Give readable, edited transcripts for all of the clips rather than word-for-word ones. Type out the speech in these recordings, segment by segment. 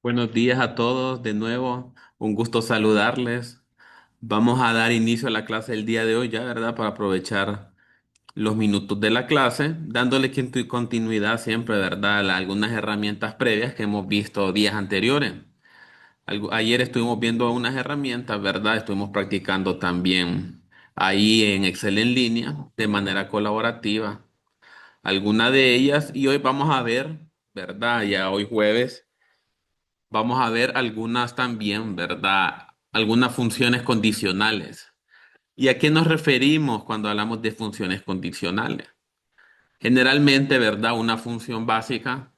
Buenos días a todos, de nuevo, un gusto saludarles. Vamos a dar inicio a la clase del día de hoy ya, ¿verdad? Para aprovechar los minutos de la clase, dándole continuidad siempre, ¿verdad? A algunas herramientas previas que hemos visto días anteriores. Ayer estuvimos viendo unas herramientas, ¿verdad? Estuvimos practicando también ahí en Excel en línea, de manera colaborativa, alguna de ellas, y hoy vamos a ver, ¿verdad? Ya hoy jueves. Vamos a ver algunas también, ¿verdad? Algunas funciones condicionales. ¿Y a qué nos referimos cuando hablamos de funciones condicionales? Generalmente, ¿verdad? Una función básica,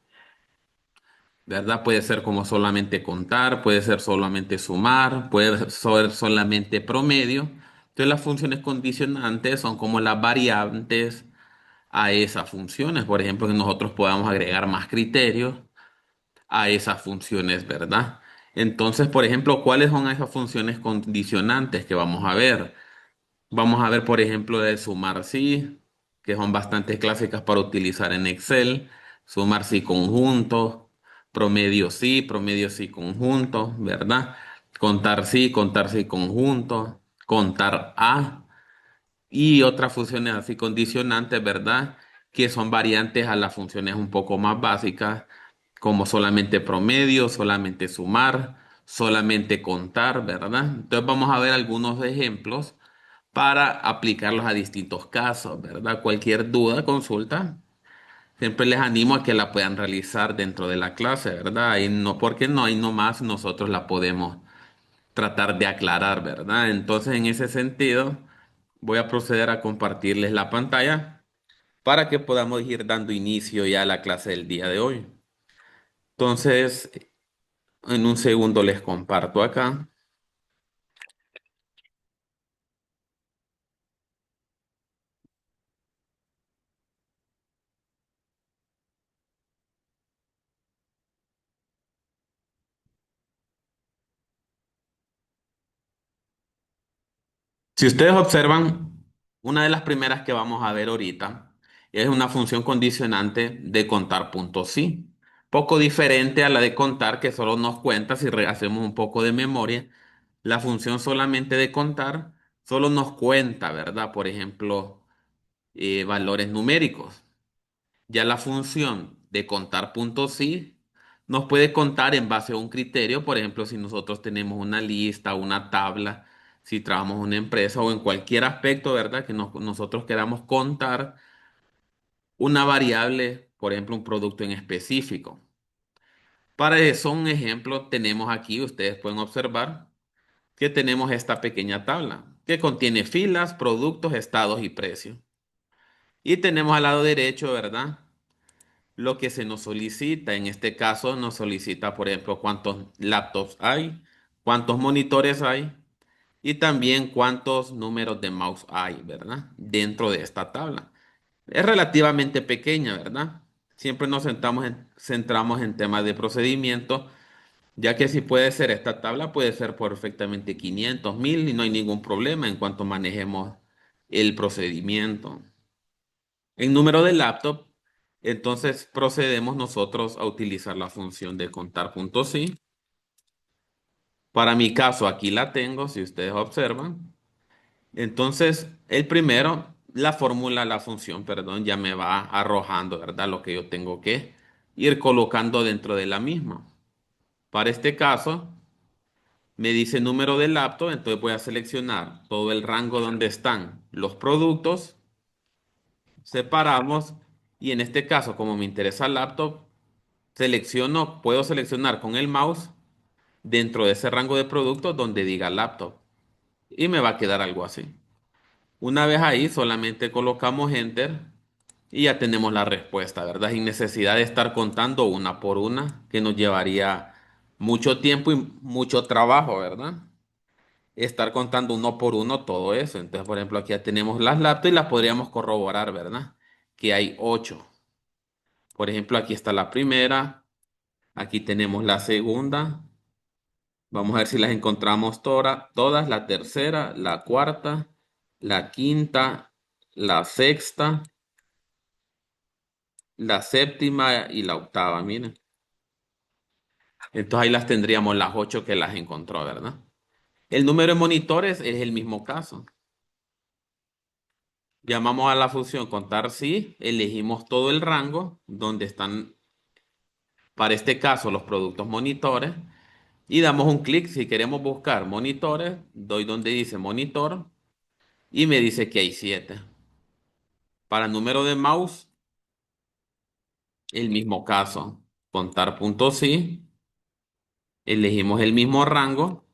¿verdad? Puede ser como solamente contar, puede ser solamente sumar, puede ser solamente promedio. Entonces, las funciones condicionantes son como las variantes a esas funciones. Por ejemplo, que nosotros podamos agregar más criterios a esas funciones, ¿verdad? Entonces, por ejemplo, ¿cuáles son esas funciones condicionantes que vamos a ver? Vamos a ver, por ejemplo, el sumar sí, que son bastante clásicas para utilizar en Excel. Sumar sí conjunto, promedio sí conjunto, ¿verdad? Contar sí conjunto, contar a y otras funciones así condicionantes, ¿verdad? Que son variantes a las funciones un poco más básicas, como solamente promedio, solamente sumar, solamente contar, ¿verdad? Entonces vamos a ver algunos ejemplos para aplicarlos a distintos casos, ¿verdad? Cualquier duda, consulta, siempre les animo a que la puedan realizar dentro de la clase, ¿verdad? Y no, porque no hay nomás nosotros la podemos tratar de aclarar, ¿verdad? Entonces, en ese sentido, voy a proceder a compartirles la pantalla para que podamos ir dando inicio ya a la clase del día de hoy. Entonces, en un segundo les comparto acá. Si ustedes observan, una de las primeras que vamos a ver ahorita es una función condicionante de contar puntos sí. Poco diferente a la de contar, que solo nos cuenta si hacemos un poco de memoria. La función solamente de contar solo nos cuenta, ¿verdad? Por ejemplo, valores numéricos. Ya la función de contar puntos sí nos puede contar en base a un criterio, por ejemplo, si nosotros tenemos una lista, una tabla, si trabajamos en una empresa o en cualquier aspecto, ¿verdad? Que nosotros queramos contar una variable, por ejemplo, un producto en específico. Para eso, un ejemplo, tenemos aquí, ustedes pueden observar que tenemos esta pequeña tabla que contiene filas, productos, estados y precios. Y tenemos al lado derecho, ¿verdad? Lo que se nos solicita. En este caso nos solicita, por ejemplo, cuántos laptops hay, cuántos monitores hay y también cuántos números de mouse hay, ¿verdad? Dentro de esta tabla. Es relativamente pequeña, ¿verdad? Siempre nos centramos en temas de procedimiento, ya que si puede ser esta tabla, puede ser perfectamente 500, 1000 y no hay ningún problema en cuanto manejemos el procedimiento. En número de laptop, entonces procedemos nosotros a utilizar la función de contar puntos sí. Para mi caso, aquí la tengo, si ustedes observan. Entonces, el primero, la fórmula, la función, perdón, ya me va arrojando, ¿verdad? Lo que yo tengo que ir colocando dentro de la misma. Para este caso, me dice número de laptop, entonces voy a seleccionar todo el rango donde están los productos, separamos y en este caso, como me interesa el laptop, puedo seleccionar con el mouse dentro de ese rango de productos donde diga laptop y me va a quedar algo así. Una vez ahí, solamente colocamos enter y ya tenemos la respuesta, ¿verdad? Sin necesidad de estar contando una por una, que nos llevaría mucho tiempo y mucho trabajo, ¿verdad? Estar contando uno por uno todo eso. Entonces, por ejemplo, aquí ya tenemos las laptops y las podríamos corroborar, ¿verdad? Que hay 8. Por ejemplo, aquí está la primera, aquí tenemos la segunda. Vamos a ver si las encontramos todas, la tercera, la cuarta, la quinta, la sexta, la séptima y la octava, miren. Entonces ahí las tendríamos las 8 que las encontró, ¿verdad? El número de monitores es el mismo caso. Llamamos a la función contar sí, elegimos todo el rango donde están, para este caso, los productos monitores y damos un clic. Si queremos buscar monitores, doy donde dice monitor y me dice que hay 7. Para número de mouse, el mismo caso. Contar punto sí, elegimos el mismo rango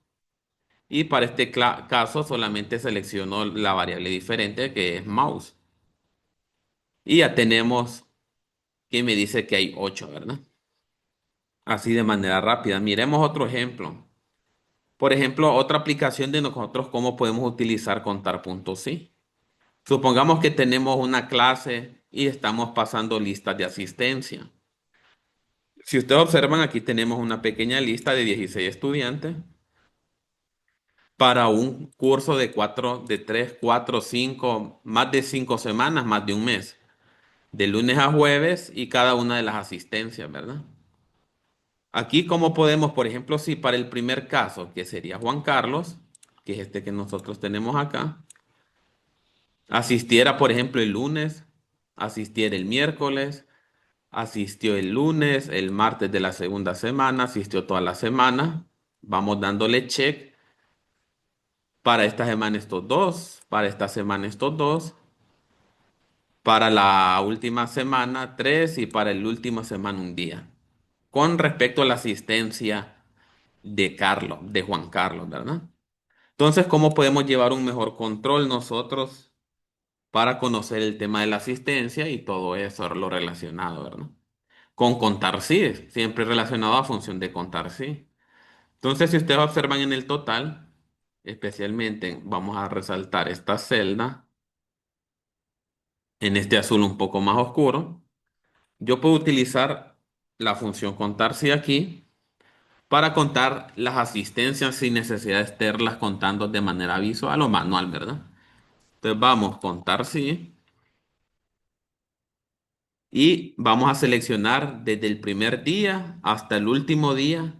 y para este caso solamente selecciono la variable diferente que es mouse. Y ya tenemos que me dice que hay 8, ¿verdad? Así de manera rápida. Miremos otro ejemplo. Por ejemplo, otra aplicación de nosotros, cómo podemos utilizar contar puntos sí. Supongamos que tenemos una clase y estamos pasando listas de asistencia. Si ustedes observan, aquí tenemos una pequeña lista de 16 estudiantes para un curso de 3, 4, 5, más de 5 semanas, más de un mes, de lunes a jueves y cada una de las asistencias, ¿verdad? Aquí, ¿cómo podemos, por ejemplo, si para el primer caso, que sería Juan Carlos, que es este que nosotros tenemos acá, asistiera, por ejemplo, el lunes, asistiera el miércoles, asistió el lunes, el martes de la segunda semana, asistió toda la semana, vamos dándole check para esta semana estos dos, para esta semana estos dos, para la última semana tres y para el último semana un día. Con respecto a la asistencia de Carlos, de Juan Carlos, ¿verdad? Entonces, ¿cómo podemos llevar un mejor control nosotros para conocer el tema de la asistencia y todo eso, lo relacionado, ¿verdad? Con contar sí, siempre relacionado a función de contar sí. Entonces, si ustedes observan en el total, especialmente vamos a resaltar esta celda en este azul un poco más oscuro, yo puedo utilizar la función contar sí aquí para contar las asistencias sin necesidad de estarlas contando de manera visual o manual, ¿verdad? Entonces vamos a contar sí y vamos a seleccionar desde el primer día hasta el último día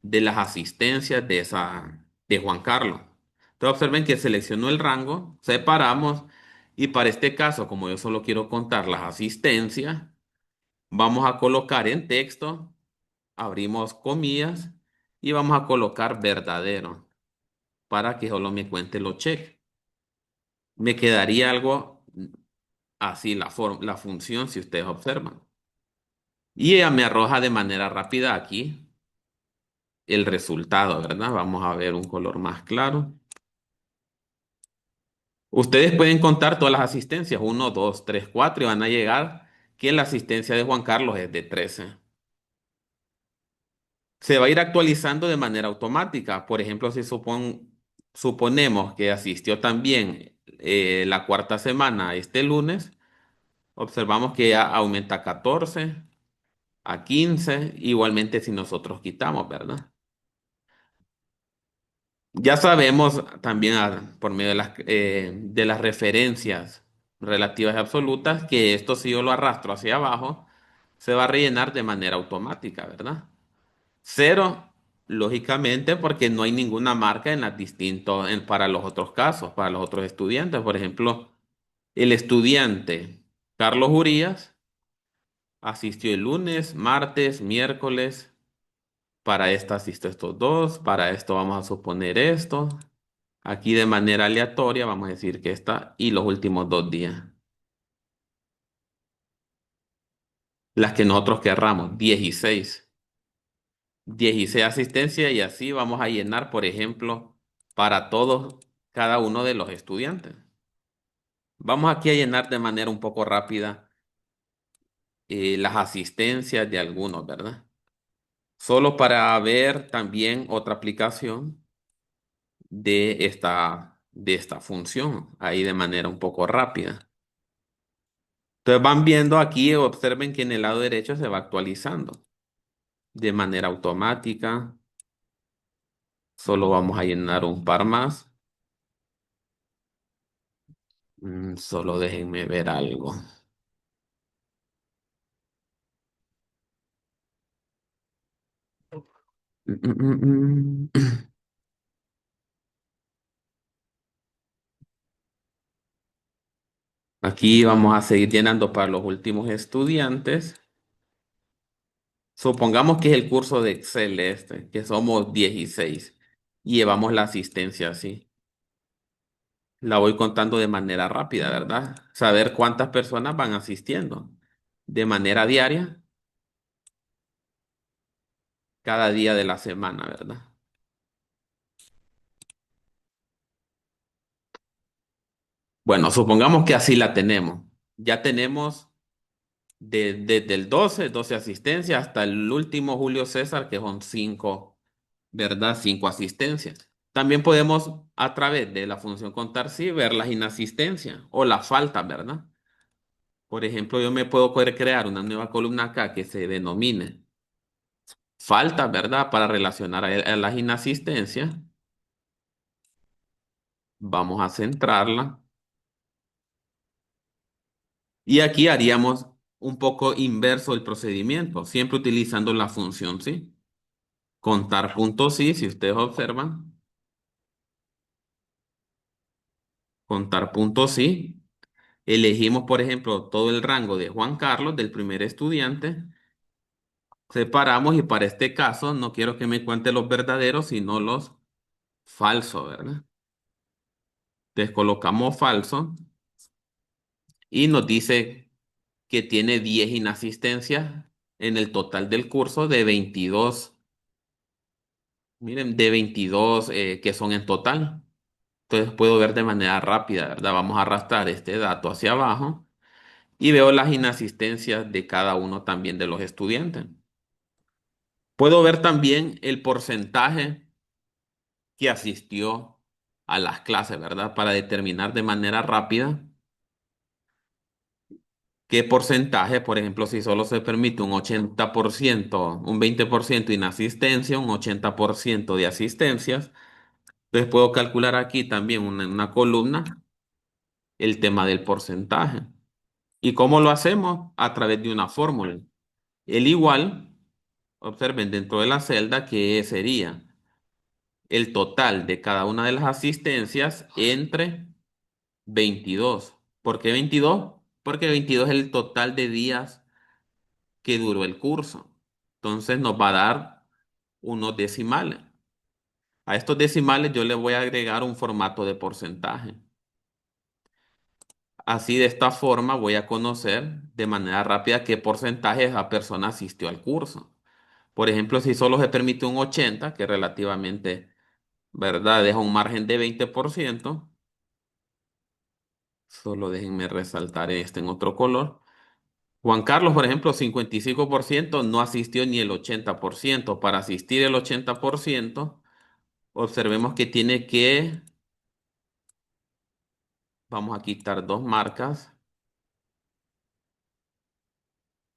de las asistencias de Juan Carlos. Entonces observen que selecciono el rango, separamos y para este caso, como yo solo quiero contar las asistencias, vamos a colocar en texto, abrimos comillas y vamos a colocar verdadero para que solo me cuente los cheques. Me quedaría algo así la función si ustedes observan. Y ella me arroja de manera rápida aquí el resultado, ¿verdad? Vamos a ver un color más claro. Ustedes pueden contar todas las asistencias, uno, 2, 3, 4, y van a llegar que la asistencia de Juan Carlos es de 13. Se va a ir actualizando de manera automática. Por ejemplo, si suponemos que asistió también la cuarta semana este lunes, observamos que ya aumenta a 14, a 15, igualmente si nosotros quitamos, ¿verdad? Ya sabemos también por medio de las referencias relativas y absolutas que esto si yo lo arrastro hacia abajo, se va a rellenar de manera automática, ¿verdad? Cero, lógicamente, porque no hay ninguna marca en las para los otros casos, para los otros estudiantes. Por ejemplo, el estudiante Carlos Urías asistió el lunes, martes, miércoles. Para esta asisto estos dos, para esto vamos a suponer esto. Aquí de manera aleatoria vamos a decir que esta y los últimos 2 días. Las que nosotros querramos, 16 asistencias y así vamos a llenar, por ejemplo, para todos, cada uno de los estudiantes. Vamos aquí a llenar de manera un poco rápida las asistencias de algunos, ¿verdad? Solo para ver también otra aplicación de esta función, ahí de manera un poco rápida. Entonces van viendo aquí, observen que en el lado derecho se va actualizando de manera automática. Solo vamos a llenar un par más. Solo déjenme ver algo. Mm. Aquí vamos a seguir llenando para los últimos estudiantes. Supongamos que es el curso de Excel este, que somos 16 y llevamos la asistencia así. La voy contando de manera rápida, ¿verdad? Saber cuántas personas van asistiendo de manera diaria cada día de la semana, ¿verdad? Bueno, supongamos que así la tenemos. Ya tenemos desde el 12 asistencias hasta el último Julio César, que son 5, ¿verdad? 5 asistencias. También podemos, a través de la función contar, sí, ver las inasistencias o la falta, ¿verdad? Por ejemplo, yo me puedo poder crear una nueva columna acá que se denomine falta, ¿verdad? Para relacionar a las inasistencias. Vamos a centrarla. Y aquí haríamos un poco inverso el procedimiento, siempre utilizando la función sí. Contar puntos sí, si ustedes observan. Contar puntos sí. Elegimos, por ejemplo, todo el rango de Juan Carlos, del primer estudiante. Separamos y para este caso no quiero que me cuente los verdaderos, sino los falsos, ¿verdad? Entonces colocamos falso y nos dice que tiene 10 inasistencias en el total del curso de 22. Miren, de 22 que son en total. Entonces puedo ver de manera rápida, ¿verdad? Vamos a arrastrar este dato hacia abajo y veo las inasistencias de cada uno también de los estudiantes. Puedo ver también el porcentaje que asistió a las clases, ¿verdad? Para determinar de manera rápida qué porcentaje, por ejemplo, si solo se permite un 80%, un 20% inasistencia, un 80% de asistencias, entonces puedo calcular aquí también una columna el tema del porcentaje. ¿Y cómo lo hacemos? A través de una fórmula. El igual, observen dentro de la celda que sería el total de cada una de las asistencias entre 22. ¿Por qué 22? Porque 22 es el total de días que duró el curso. Entonces nos va a dar unos decimales. A estos decimales yo le voy a agregar un formato de porcentaje. Así de esta forma voy a conocer de manera rápida qué porcentaje esa persona asistió al curso. Por ejemplo, si solo se permite un 80, que relativamente, ¿verdad? Deja un margen de 20%. Solo déjenme resaltar este en otro color. Juan Carlos, por ejemplo, 55% no asistió ni el 80%. Para asistir el 80%, observemos que tiene que, vamos a quitar dos marcas,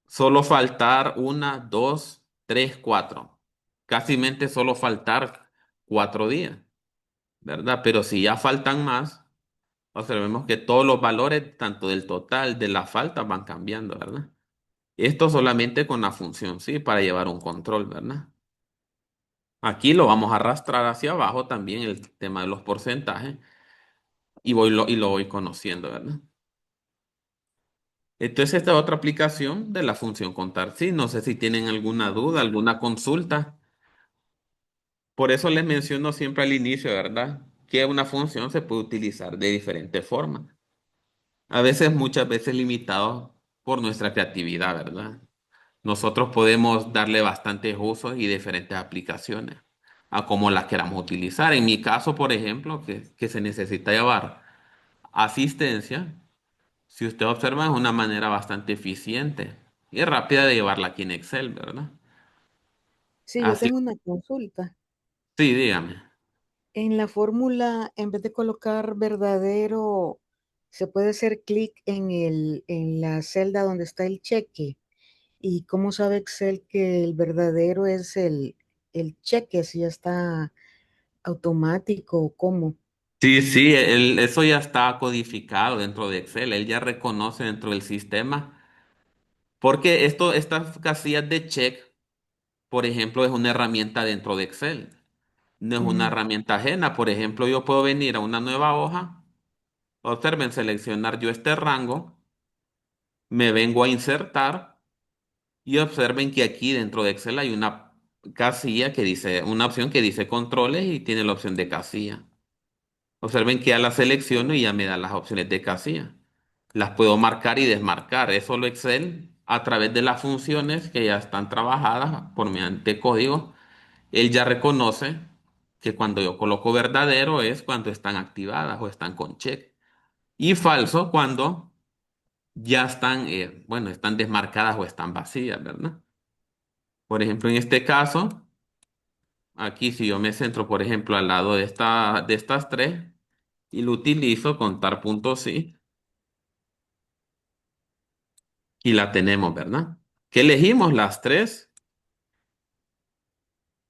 solo faltar una, dos, tres, cuatro. Casi mente solo faltar 4 días, ¿verdad? Pero si ya faltan más, observemos que todos los valores, tanto del total de la falta, van cambiando, ¿verdad? Esto solamente con la función, sí, para llevar un control, ¿verdad? Aquí lo vamos a arrastrar hacia abajo también el tema de los porcentajes y lo voy conociendo, ¿verdad? Entonces, esta es otra aplicación de la función contar. Sí, no sé si tienen alguna duda, alguna consulta. Por eso les menciono siempre al inicio, ¿verdad? Que una función se puede utilizar de diferentes formas. A veces, muchas veces limitados por nuestra creatividad, ¿verdad? Nosotros podemos darle bastantes usos y diferentes aplicaciones a cómo las queramos utilizar. En mi caso, por ejemplo, que se necesita llevar asistencia, si usted observa, es una manera bastante eficiente y rápida de llevarla aquí en Excel, ¿verdad? Sí, yo Así, tengo una consulta. sí, dígame. En la fórmula, en vez de colocar verdadero, se puede hacer clic en la celda donde está el cheque. ¿Y cómo sabe Excel que el verdadero es el cheque? Si ya está automático o cómo. Sí, sí, eso ya está codificado dentro de Excel. Él ya reconoce dentro del sistema. Porque estas casillas de check, por ejemplo, es una herramienta dentro de Excel. No es una Ujú, herramienta ajena. Por ejemplo, yo puedo venir a una nueva hoja, observen, seleccionar yo este rango, me vengo a insertar y observen que aquí dentro de Excel hay una casilla que dice, una opción que dice controles y tiene la opción de casilla. Observen que ya la selecciono y ya me da las opciones de casilla. Las puedo marcar y desmarcar. Eso lo Excel a través de las funciones que ya están trabajadas por mediante código. Él ya reconoce que cuando yo coloco verdadero es cuando están activadas o están con check. Y falso cuando ya están, bueno, están desmarcadas o están vacías, ¿verdad? Por ejemplo, en este caso, aquí si yo me centro, por ejemplo, al lado de estas tres y lo utilizo, contar puntos sí, y la tenemos, ¿verdad? ¿Qué elegimos? Las tres,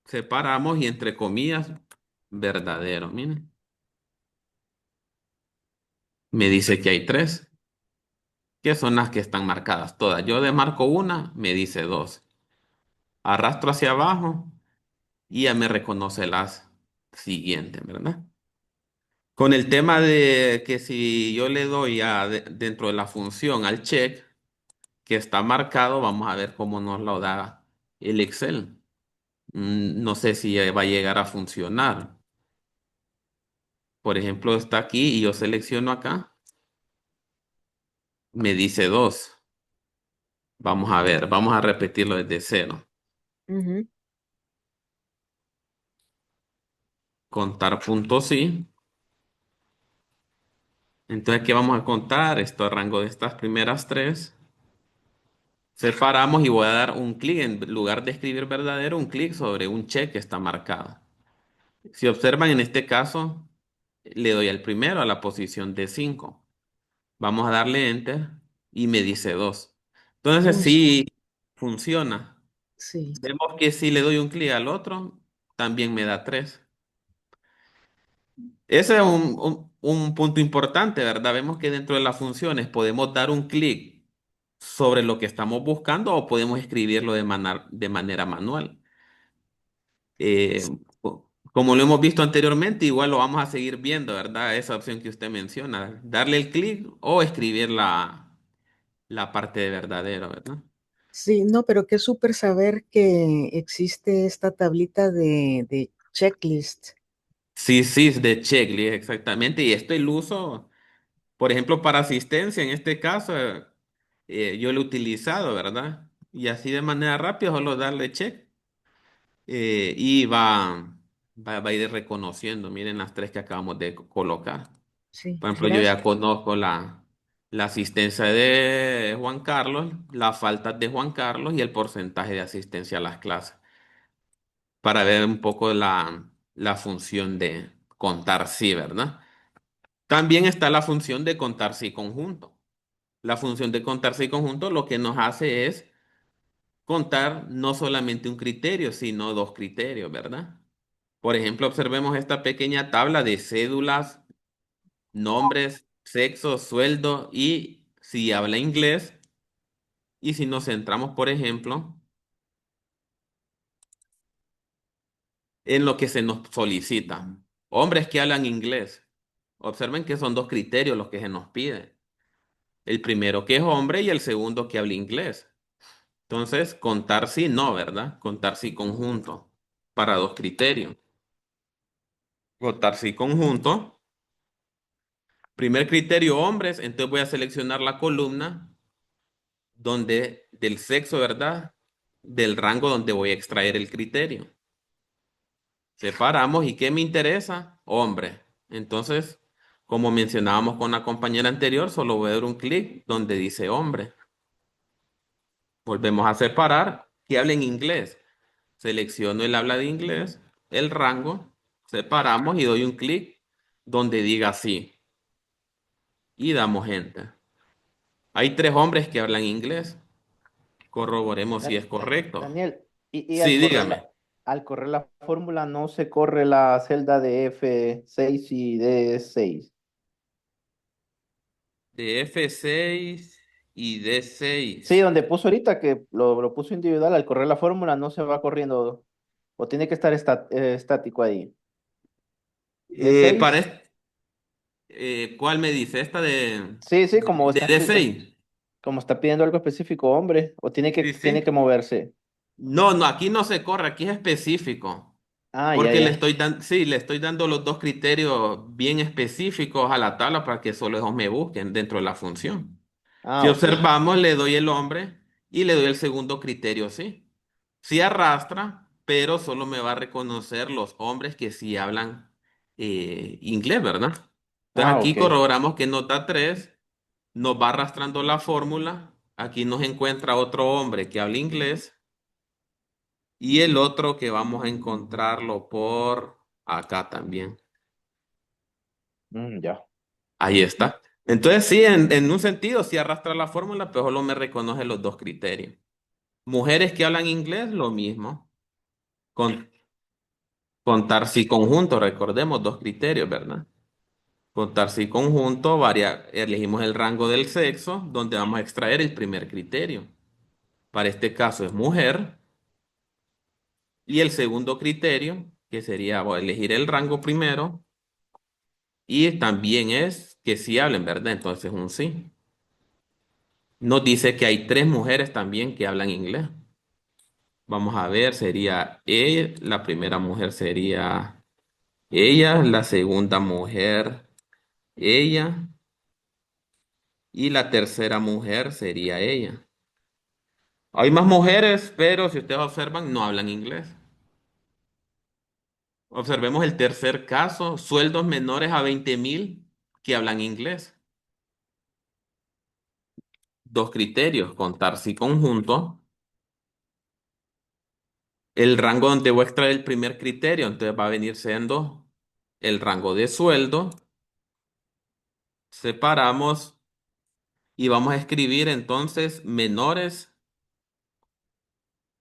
separamos y entre comillas, verdadero. Miren, me dice que hay tres, que son las que están marcadas todas. Yo demarco una, me dice dos. Arrastro hacia abajo y ya me reconoce las siguientes, ¿verdad? Con el tema de que si yo le doy dentro de la función al check que está marcado, vamos a ver cómo nos lo da el Excel. No sé si va a llegar a funcionar. Por ejemplo, está aquí y yo selecciono acá, me dice dos. Vamos a ver, vamos a repetirlo desde cero. ujú, Contar puntos sí. Entonces, ¿qué vamos a contar? Esto a rango de estas primeras tres. Separamos y voy a dar un clic, en lugar de escribir verdadero, un clic sobre un check que está marcado. Si observan en este caso, le doy al primero a la posición de 5. Vamos a darle enter y me dice 2. Entonces func- sí funciona. sí, Vemos que si le doy un clic al otro, también me da 3. Ese es un punto importante, ¿verdad? Vemos que dentro de las funciones podemos dar un clic sobre lo que estamos buscando o podemos escribirlo de manera manual. Eh, Como lo hemos visto anteriormente, igual lo vamos a seguir viendo, ¿verdad? Esa opción que usted menciona, darle el clic o escribir la parte de verdadero, ¿verdad? sí, no, pero qué súper saber que existe esta tablita de checklist. Sí, sí, es de checklist, exactamente. Y esto el uso, por ejemplo, para asistencia, en este caso, yo lo he utilizado, ¿verdad? Y así de manera rápida, solo darle check y va a ir reconociendo. Miren las tres que acabamos de colocar. Sí, Por ejemplo, yo ya gracias. conozco la asistencia de Juan Carlos, las faltas de Juan Carlos y el porcentaje de asistencia a las clases, para ver un poco la función de contar sí, ¿verdad? También está la función de contar sí conjunto. La función de contar sí conjunto lo que nos hace es contar no solamente un criterio, sino dos criterios, ¿verdad? Por ejemplo, observemos esta pequeña tabla de cédulas, nombres, sexo, sueldo y si habla inglés. Y si nos centramos, por ejemplo, en lo que se nos solicita. Hombres que hablan inglés. Observen que son dos criterios los que se nos piden. El primero que es hombre y el segundo que habla inglés. Entonces, contar sí, no, ¿verdad? Contar sí conjunto para dos criterios. Contar sí conjunto. Primer criterio, hombres. Entonces voy a seleccionar la columna donde del sexo, ¿verdad? Del rango donde voy a extraer el criterio. Separamos y ¿qué me interesa? Hombre. Entonces, como mencionábamos con la compañera anterior, solo voy a dar un clic donde dice hombre. Volvemos a separar que hable en inglés. Selecciono el habla de inglés, el rango, separamos y doy un clic donde diga sí y damos enter. Hay tres hombres que hablan inglés. Corroboremos si Dan- es correcto. Daniel, y Sí, dígame. al correr la fórmula no se corre la celda de F6 y D6. De F6. y d Sí, seis. donde puso ahorita que lo puso individual, al correr la fórmula no se va corriendo o tiene que estar estático ahí. d Para seis ¿cuál me dice? Esta Sí, sí, de D6. como está pidiendo algo específico, hombre, o Sí, tiene que sí. moverse. No, no, aquí no se corre, aquí es específico. Ah, ya, Porque le ya. estoy dando, sí, le estoy dando los dos criterios bien específicos a la tabla para que solo ellos me busquen dentro de la función. Si Ah, ok. observamos, le doy el hombre y le doy el segundo criterio, sí. Sí arrastra, pero solo me va a reconocer los hombres que sí hablan inglés, ¿verdad? Entonces Ah, aquí ok. corroboramos que nota 3 nos va arrastrando la fórmula. Aquí nos encuentra otro hombre que habla inglés y el otro que vamos a encontrarlo por acá también. Ya. Ahí está. Entonces sí, en un sentido sí arrastra la fórmula, pero solo me reconoce los dos criterios. Mujeres que hablan inglés, lo mismo. Con, contar si conjunto, recordemos dos criterios, ¿verdad? Contar si conjunto, elegimos el rango del sexo, donde vamos a extraer el primer criterio. Para este caso es mujer. Y el segundo criterio, que sería bueno, elegir el rango primero, y también es que sí hablen, ¿verdad? Entonces un sí. Nos dice que hay tres mujeres también que hablan inglés. Vamos a ver, sería la primera mujer sería ella, la segunda mujer ella, y la tercera mujer sería ella. Hay más mujeres, pero si ustedes observan, no hablan inglés. Observemos el tercer caso, sueldos menores a 20.000 que hablan inglés. Dos criterios, contar si conjunto. El rango donde voy a extraer el primer criterio, entonces va a venir siendo el rango de sueldo. Separamos y vamos a escribir entonces menores,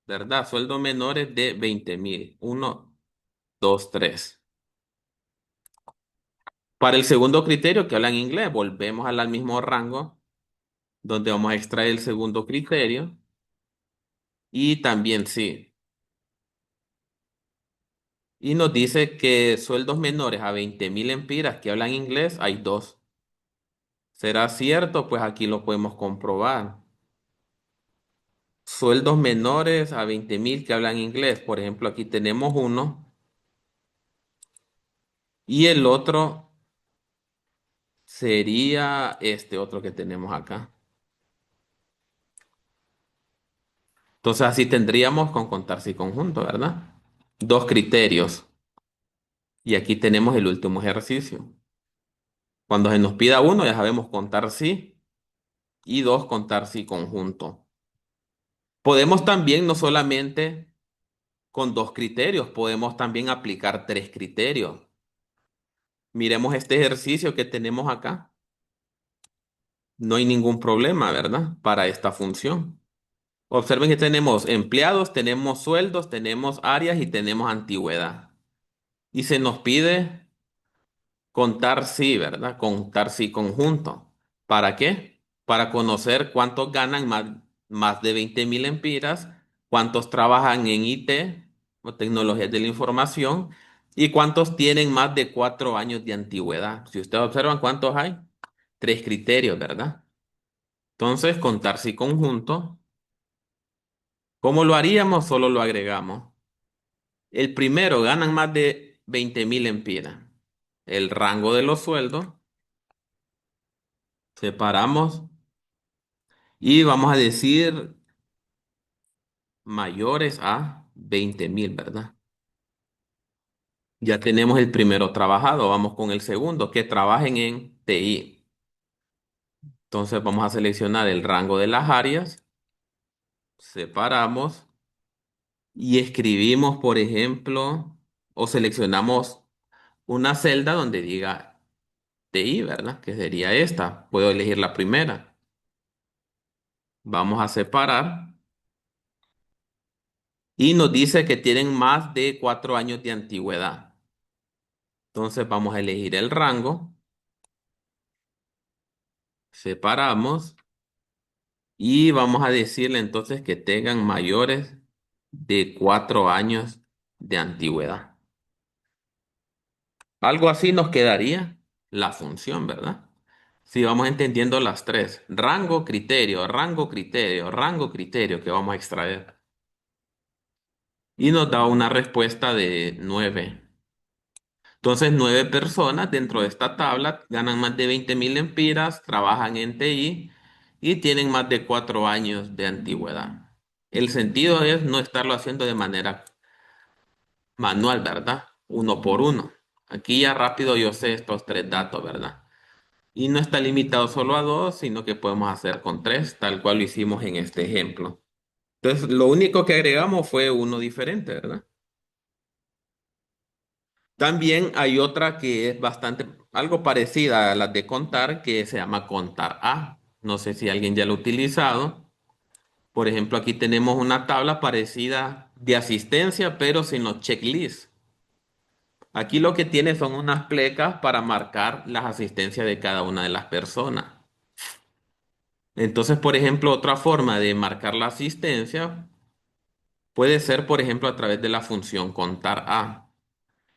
¿verdad? Sueldos menores de 20.000. Uno, dos, tres. Para el segundo criterio que hablan inglés, volvemos al mismo rango donde vamos a extraer el segundo criterio. Y también sí. Y nos dice que sueldos menores a 20.000 empiras que hablan inglés, hay dos. ¿Será cierto? Pues aquí lo podemos comprobar. Sueldos menores a 20.000 que hablan inglés. Por ejemplo, aquí tenemos uno. Y el otro sería este otro que tenemos acá. Entonces así tendríamos con contar si conjunto, ¿verdad? Dos criterios. Y aquí tenemos el último ejercicio. Cuando se nos pida uno, ya sabemos contar sí. Y dos, contar si conjunto. Podemos también, no solamente con dos criterios, podemos también aplicar tres criterios. Miremos este ejercicio que tenemos acá. No hay ningún problema, ¿verdad? Para esta función. Observen que tenemos empleados, tenemos sueldos, tenemos áreas y tenemos antigüedad. Y se nos pide contar sí, ¿verdad? Contar sí conjunto. ¿Para qué? Para conocer cuántos ganan más de 20.000 empiras, cuántos trabajan en IT o tecnologías de la información y cuántos tienen más de 4 años de antigüedad. Si ustedes observan cuántos hay, tres criterios, ¿verdad? Entonces, contar sí conjunto. ¿Cómo lo haríamos? Solo lo agregamos. El primero, ganan más de 20.000 empiras. El rango de los sueldos, separamos y vamos a decir mayores a 20.000, ¿verdad? Ya tenemos el primero trabajado, vamos con el segundo, que trabajen en TI. Entonces vamos a seleccionar el rango de las áreas, separamos y escribimos, por ejemplo, o seleccionamos una celda donde diga TI, ¿verdad? Que sería esta. Puedo elegir la primera. Vamos a separar y nos dice que tienen más de 4 años de antigüedad. Entonces vamos a elegir el rango, separamos Y vamos a decirle entonces que tengan mayores de 4 años de antigüedad. Algo así nos quedaría la función, ¿verdad? Si vamos entendiendo las tres, rango, criterio, rango, criterio, rango, criterio que vamos a extraer. Y nos da una respuesta de 9. Entonces, 9 personas dentro de esta tabla ganan más de 20.000 lempiras, trabajan en TI y tienen más de 4 años de antigüedad. El sentido es no estarlo haciendo de manera manual, ¿verdad? Uno por uno. Aquí ya rápido yo sé estos tres datos, ¿verdad? Y no está limitado solo a dos, sino que podemos hacer con tres, tal cual lo hicimos en este ejemplo. Entonces, lo único que agregamos fue uno diferente, ¿verdad? También hay otra que es bastante, algo parecida a las de contar, que se llama contar A. No sé si alguien ya lo ha utilizado. Por ejemplo, aquí tenemos una tabla parecida de asistencia, pero sin los checklists. Aquí lo que tiene son unas plecas para marcar las asistencias de cada una de las personas. Entonces, por ejemplo, otra forma de marcar la asistencia puede ser, por ejemplo, a través de la función contar A.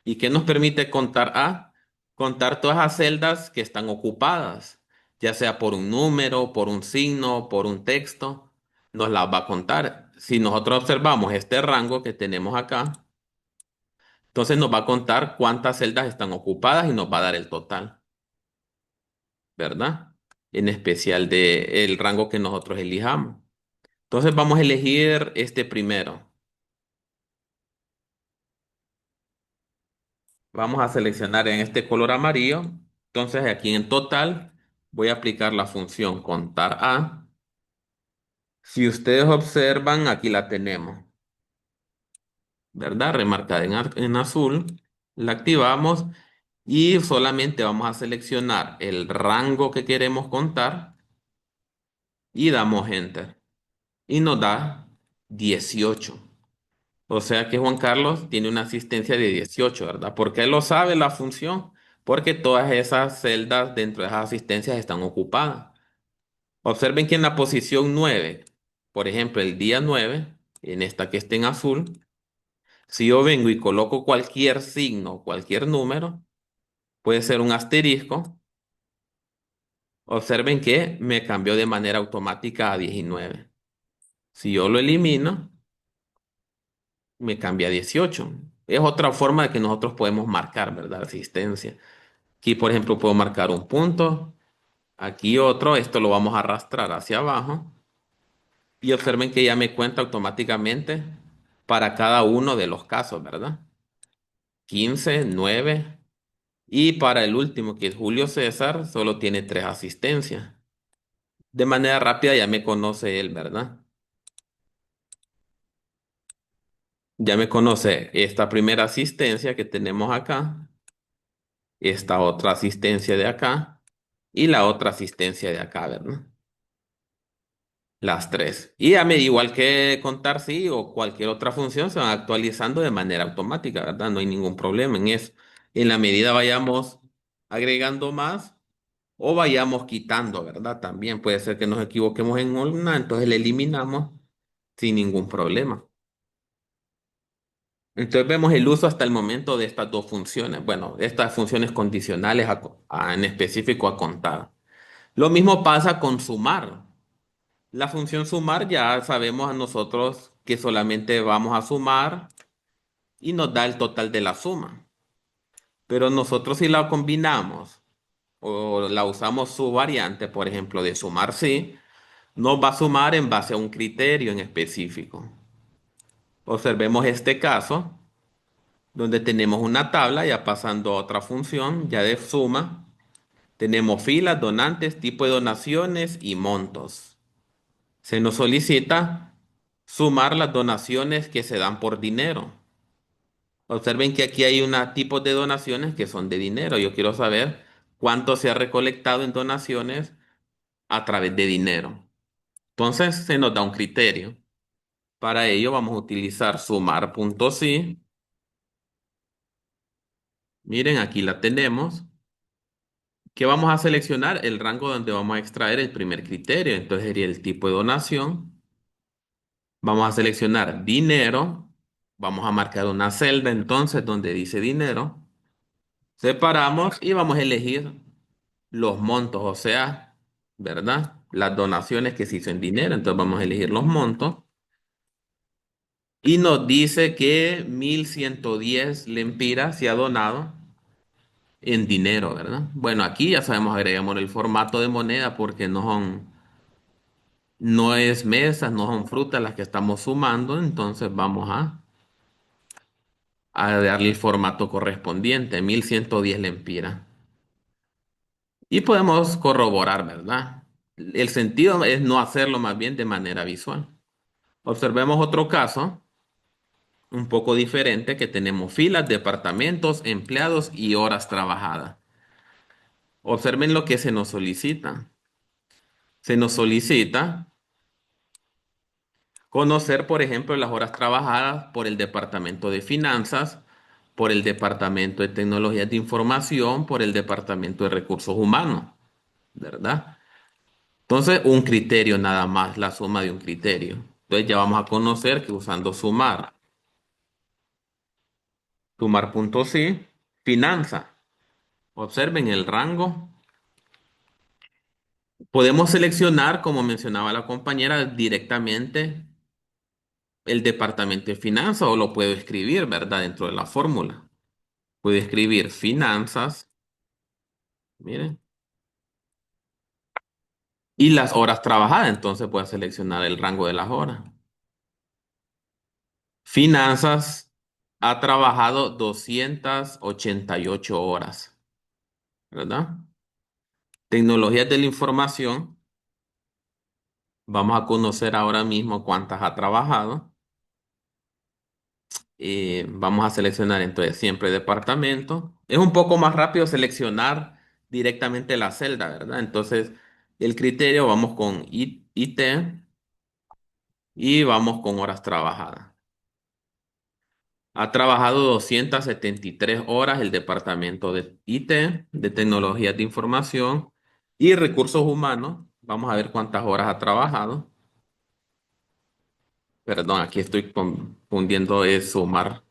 ¿Y qué nos permite contar A? Contar todas las celdas que están ocupadas, ya sea por un número, por un signo, por un texto, nos las va a contar. Si nosotros observamos este rango que tenemos acá, entonces nos va a contar cuántas celdas están ocupadas y nos va a dar el total, ¿verdad? En especial de el rango que nosotros elijamos. Entonces vamos a elegir este primero. Vamos a seleccionar en este color amarillo. Entonces aquí en total voy a aplicar la función contar A. Si ustedes observan, aquí la tenemos, ¿verdad? Remarcada en azul. La activamos y solamente vamos a seleccionar el rango que queremos contar y damos Enter. Y nos da 18. O sea que Juan Carlos tiene una asistencia de 18, ¿verdad? ¿Por qué lo sabe la función? Porque todas esas celdas dentro de esas asistencias están ocupadas. Observen que en la posición 9, por ejemplo, el día 9, en esta que está en azul, si yo vengo y coloco cualquier signo, cualquier número, puede ser un asterisco, observen que me cambió de manera automática a 19. Si yo lo elimino, me cambia a 18. Es otra forma de que nosotros podemos marcar, ¿verdad? Asistencia. Aquí, por ejemplo, puedo marcar un punto, aquí otro, esto lo vamos a arrastrar hacia abajo y observen que ya me cuenta automáticamente para cada uno de los casos, ¿verdad? 15, 9 y para el último, que es Julio César, solo tiene 3 asistencias. De manera rápida ya me conoce él, ¿verdad? Ya me conoce esta primera asistencia que tenemos acá, esta otra asistencia de acá y la otra asistencia de acá, ¿verdad? Las tres. Y igual que contar sí o cualquier otra función, se van actualizando de manera automática, ¿verdad? No hay ningún problema en eso. En la medida vayamos agregando más o vayamos quitando, ¿verdad? También puede ser que nos equivoquemos en una, entonces le eliminamos sin ningún problema. Entonces vemos el uso hasta el momento de estas dos funciones. Bueno, estas funciones condicionales en específico a contar. Lo mismo pasa con sumar. La función sumar ya sabemos a nosotros que solamente vamos a sumar y nos da el total de la suma. Pero nosotros si la combinamos o la usamos su variante, por ejemplo, de sumar sí, nos va a sumar en base a un criterio en específico. Observemos este caso donde tenemos una tabla ya pasando a otra función ya de suma. Tenemos filas, donantes, tipo de donaciones y montos. Se nos solicita sumar las donaciones que se dan por dinero. Observen que aquí hay una tipo de donaciones que son de dinero. Yo quiero saber cuánto se ha recolectado en donaciones a través de dinero. Entonces se nos da un criterio. Para ello vamos a utilizar sumar.si. Miren, aquí la tenemos. ¿Qué vamos a seleccionar? El rango donde vamos a extraer el primer criterio. Entonces sería el tipo de donación. Vamos a seleccionar dinero. Vamos a marcar una celda entonces donde dice dinero. Separamos y vamos a elegir los montos, o sea, ¿verdad? Las donaciones que se hizo en dinero. Entonces vamos a elegir los montos. Y nos dice que 1.110 lempiras se ha donado en dinero, ¿verdad? Bueno, aquí ya sabemos, agregamos el formato de moneda porque no es mesas, no son frutas las que estamos sumando, entonces vamos a darle el formato correspondiente, 1.110 lempiras. Y podemos corroborar, ¿verdad? El sentido es no hacerlo más bien de manera visual. Observemos otro caso, un poco diferente, que tenemos filas, departamentos, empleados y horas trabajadas. Observen lo que se nos solicita. Se nos solicita conocer, por ejemplo, las horas trabajadas por el Departamento de Finanzas, por el Departamento de Tecnologías de Información, por el Departamento de Recursos Humanos, ¿verdad? Entonces, un criterio nada más, la suma de un criterio. Entonces ya vamos a conocer que usando sumar, sumar punto sí, finanza. Observen el rango. Podemos seleccionar, como mencionaba la compañera, directamente el departamento de finanzas o lo puedo escribir, ¿verdad? Dentro de la fórmula. Puedo escribir finanzas, miren, y las horas trabajadas. Entonces puedo seleccionar el rango de las horas. Finanzas ha trabajado 288 horas, ¿verdad? Tecnologías de la información, vamos a conocer ahora mismo cuántas ha trabajado. Vamos a seleccionar entonces siempre departamento. Es un poco más rápido seleccionar directamente la celda, ¿verdad? Entonces, el criterio vamos con IT y vamos con horas trabajadas. Ha trabajado 273 horas el departamento de IT, de tecnologías de información y recursos humanos. Vamos a ver cuántas horas ha trabajado. Perdón, aquí estoy confundiendo es sumar.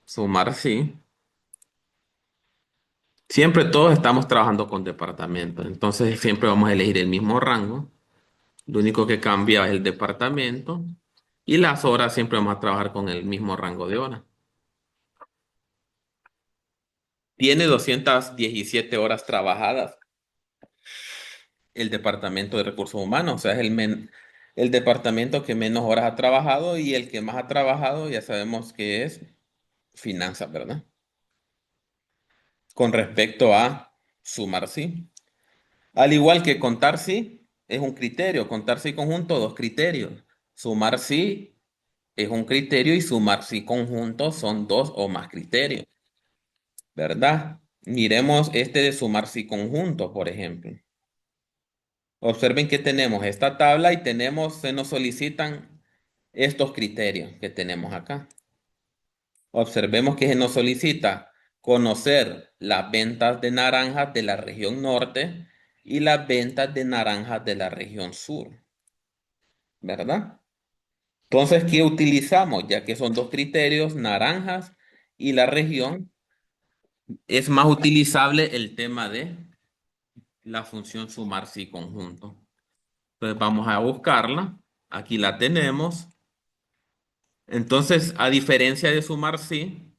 Sumar, sí. Siempre todos estamos trabajando con departamentos, entonces siempre vamos a elegir el mismo rango. Lo único que cambia es el departamento y las horas siempre vamos a trabajar con el mismo rango de horas. Tiene 217 horas trabajadas el departamento de recursos humanos, o sea, es el departamento que menos horas ha trabajado y el que más ha trabajado ya sabemos que es finanzas, ¿verdad? Con respecto a sumar, sí. Al igual que contar sí es un criterio, contar sí conjunto, dos criterios. Sumar sí es un criterio y sumar sí conjunto son dos o más criterios, ¿verdad? Miremos este de sumar sí conjunto, por ejemplo. Observen que tenemos esta tabla y se nos solicitan estos criterios que tenemos acá. Observemos que se nos solicita conocer las ventas de naranjas de la región norte y las ventas de naranjas de la región sur, ¿verdad? Entonces, ¿qué utilizamos? Ya que son dos criterios, naranjas y la región, es más utilizable el tema de la función sumar sí conjunto. Entonces, vamos a buscarla. Aquí la tenemos. Entonces, a diferencia de sumar sí,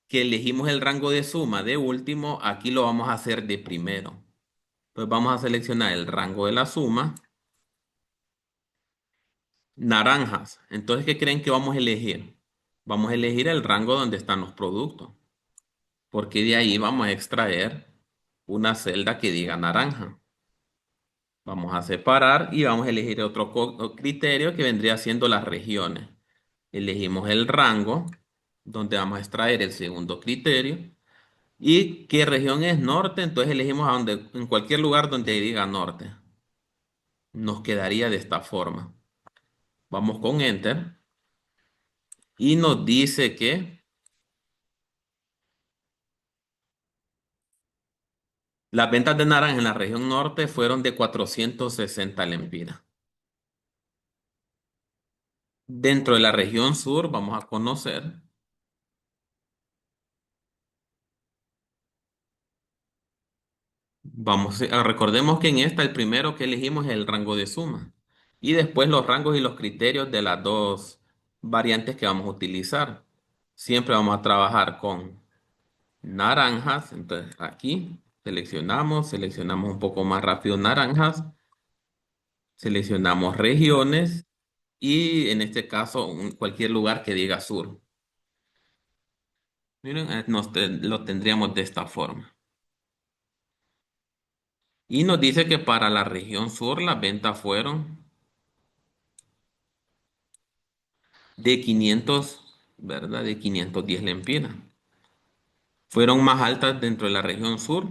que elegimos el rango de suma de último, aquí lo vamos a hacer de primero. Pues vamos a seleccionar el rango de la suma. Naranjas. Entonces, ¿qué creen que vamos a elegir? Vamos a elegir el rango donde están los productos, porque de ahí vamos a extraer una celda que diga naranja. Vamos a separar y vamos a elegir otro criterio que vendría siendo las regiones. Elegimos el rango, donde vamos a extraer el segundo criterio. ¿Y qué región es norte? Entonces elegimos en cualquier lugar donde diga norte. Nos quedaría de esta forma. Vamos con Enter y nos dice que Las ventas de naranja en la región norte fueron de 460 lempiras. Dentro de la región sur vamos a conocer, recordemos que en esta el primero que elegimos es el rango de suma y después los rangos y los criterios de las dos variantes que vamos a utilizar. Siempre vamos a trabajar con naranjas, entonces aquí seleccionamos un poco más rápido naranjas, seleccionamos regiones y en este caso cualquier lugar que diga sur. Miren, lo tendríamos de esta forma. Y nos dice que para la región sur las ventas fueron de 500, ¿verdad? De 510 lempiras. Fueron más altas dentro de la región sur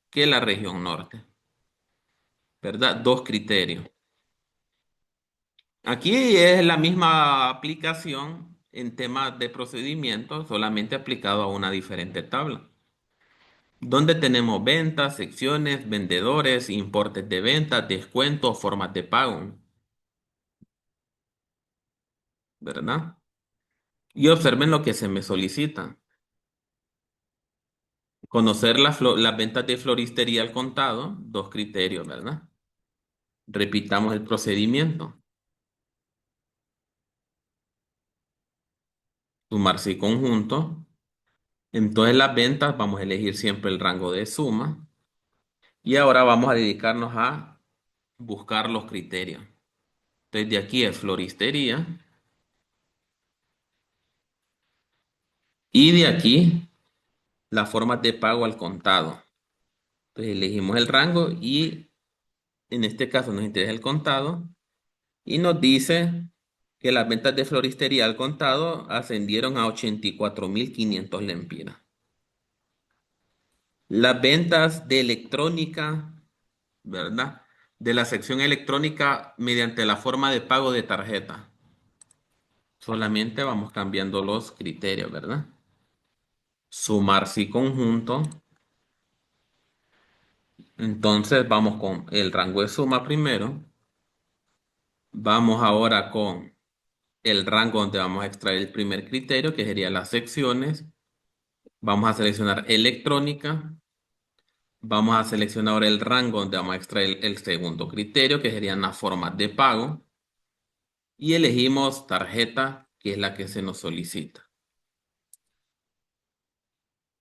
que la región norte, ¿verdad? Dos criterios. Aquí es la misma aplicación en temas de procedimiento, solamente aplicado a una diferente tabla, donde tenemos ventas, secciones, vendedores, importes de ventas, descuentos, formas de pago, ¿verdad? Y observen lo que se me solicita. Conocer las ventas de floristería al contado, dos criterios, ¿verdad? Repitamos el procedimiento. Sumarse y conjunto. Entonces las ventas vamos a elegir siempre el rango de suma. Y ahora vamos a dedicarnos a buscar los criterios. Entonces de aquí es floristería. Y de aquí las formas de pago al contado. Entonces elegimos el rango y en este caso nos interesa el contado. Y nos dice que las ventas de floristería al contado ascendieron a 84.500 lempiras. Las ventas de electrónica, ¿verdad? De la sección electrónica mediante la forma de pago de tarjeta. Solamente vamos cambiando los criterios, ¿verdad? Sumar si conjunto. Entonces vamos con el rango de suma primero. Vamos ahora con el rango donde vamos a extraer el primer criterio, que sería las secciones. Vamos a seleccionar electrónica. Vamos a seleccionar ahora el rango donde vamos a extraer el segundo criterio, que serían las formas de pago. Y elegimos tarjeta, que es la que se nos solicita.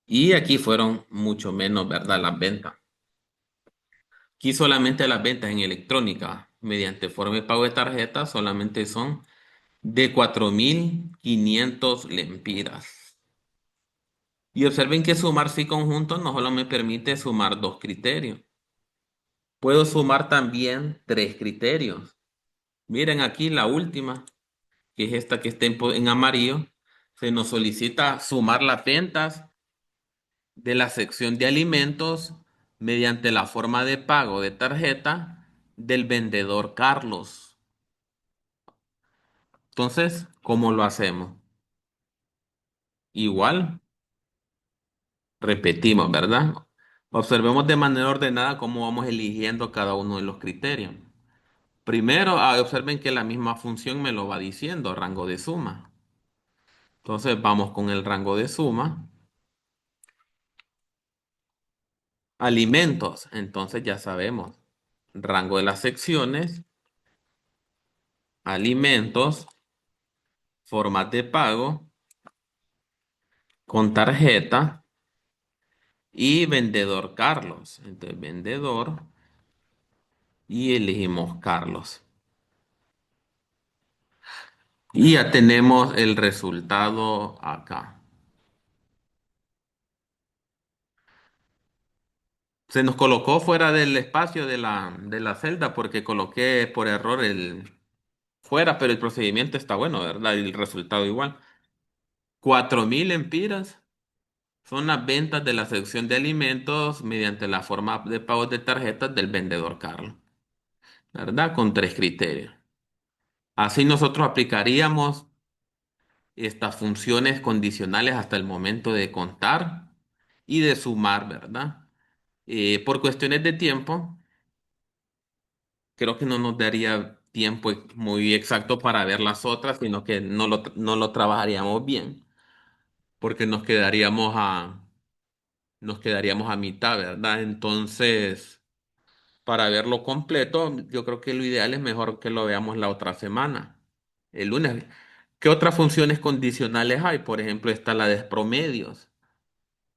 Y aquí fueron mucho menos, ¿verdad? Las ventas. Aquí solamente las ventas en electrónica mediante forma de pago de tarjeta solamente son de 4.500 lempiras. Y observen que sumar sí conjunto no solo me permite sumar dos criterios. Puedo sumar también tres criterios. Miren aquí la última, que es esta que está en amarillo. Se nos solicita sumar las ventas de la sección de alimentos mediante la forma de pago de tarjeta del vendedor Carlos. Entonces, ¿cómo lo hacemos? Igual, repetimos, ¿verdad? Observemos de manera ordenada cómo vamos eligiendo cada uno de los criterios. Primero, observen que la misma función me lo va diciendo, rango de suma. Entonces, vamos con el rango de suma. Alimentos, entonces ya sabemos. Rango de las secciones, alimentos, formas de pago, con tarjeta y vendedor Carlos. Entonces, vendedor y elegimos Carlos. Y ya tenemos el resultado acá. Se nos colocó fuera del espacio de la celda porque coloqué por error el fuera, pero el procedimiento está bueno, ¿verdad? Y el resultado igual. 4.000 lempiras son las ventas de la sección de alimentos mediante la forma de pago de tarjetas del vendedor Carlos, ¿verdad? Con tres criterios. Así nosotros aplicaríamos estas funciones condicionales hasta el momento de contar y de sumar, ¿verdad? Por cuestiones de tiempo, creo que no nos daría tiempo muy exacto para ver las otras, sino que no lo trabajaríamos bien, porque nos quedaríamos a mitad, ¿verdad? Entonces, para verlo completo, yo creo que lo ideal es mejor que lo veamos la otra semana, el lunes. ¿Qué otras funciones condicionales hay? Por ejemplo, está la de promedios,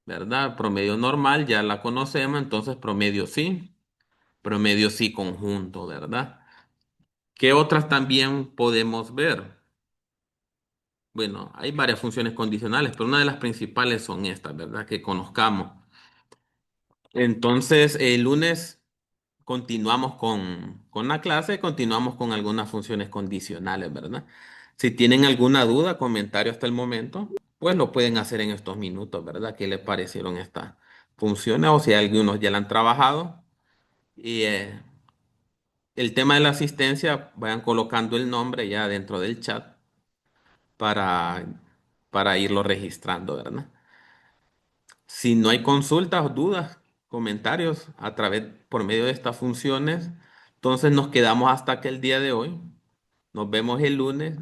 ¿verdad? Promedio normal, ya la conocemos, entonces promedio sí conjunto, ¿verdad? ¿Qué otras también podemos ver? Bueno, hay varias funciones condicionales, pero una de las principales son estas, ¿verdad? Que conozcamos. Entonces, el lunes continuamos con la clase, continuamos con algunas funciones condicionales, ¿verdad? Si tienen alguna duda, comentario hasta el momento, pues lo pueden hacer en estos minutos, ¿verdad? ¿Qué les parecieron estas funciones? O si algunos ya la han trabajado. Y el tema de la asistencia, vayan colocando el nombre ya dentro del chat para, para irlo registrando, ¿verdad? Si no hay consultas o dudas, comentarios por medio de estas funciones, entonces nos quedamos hasta aquel día de hoy. Nos vemos el lunes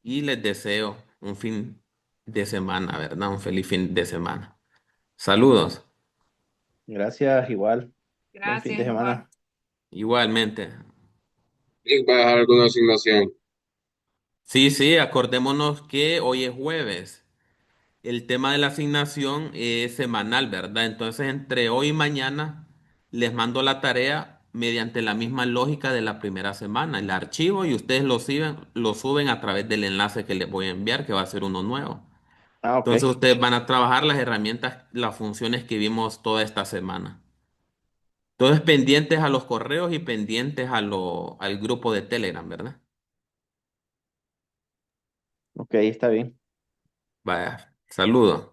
y les deseo un fin de semana, ¿verdad? Un feliz fin de semana. Saludos. Gracias, igual. Buen fin de Gracias, igual. semana. Igualmente. ¿Va a dejar alguna asignación? Sí, sí, acordémonos que hoy es jueves. El tema de la asignación es semanal, ¿verdad? Entonces, entre hoy y mañana les mando la tarea mediante la misma lógica de la primera semana, el archivo, y ustedes lo suben a través del enlace que les voy a enviar, que va a ser uno nuevo. Ah, ok. Entonces, ustedes van a trabajar las herramientas, las funciones que vimos toda esta semana. Todos pendientes a los correos y pendientes al grupo de Telegram, ¿verdad? Ok, está bien. Vaya, saludos.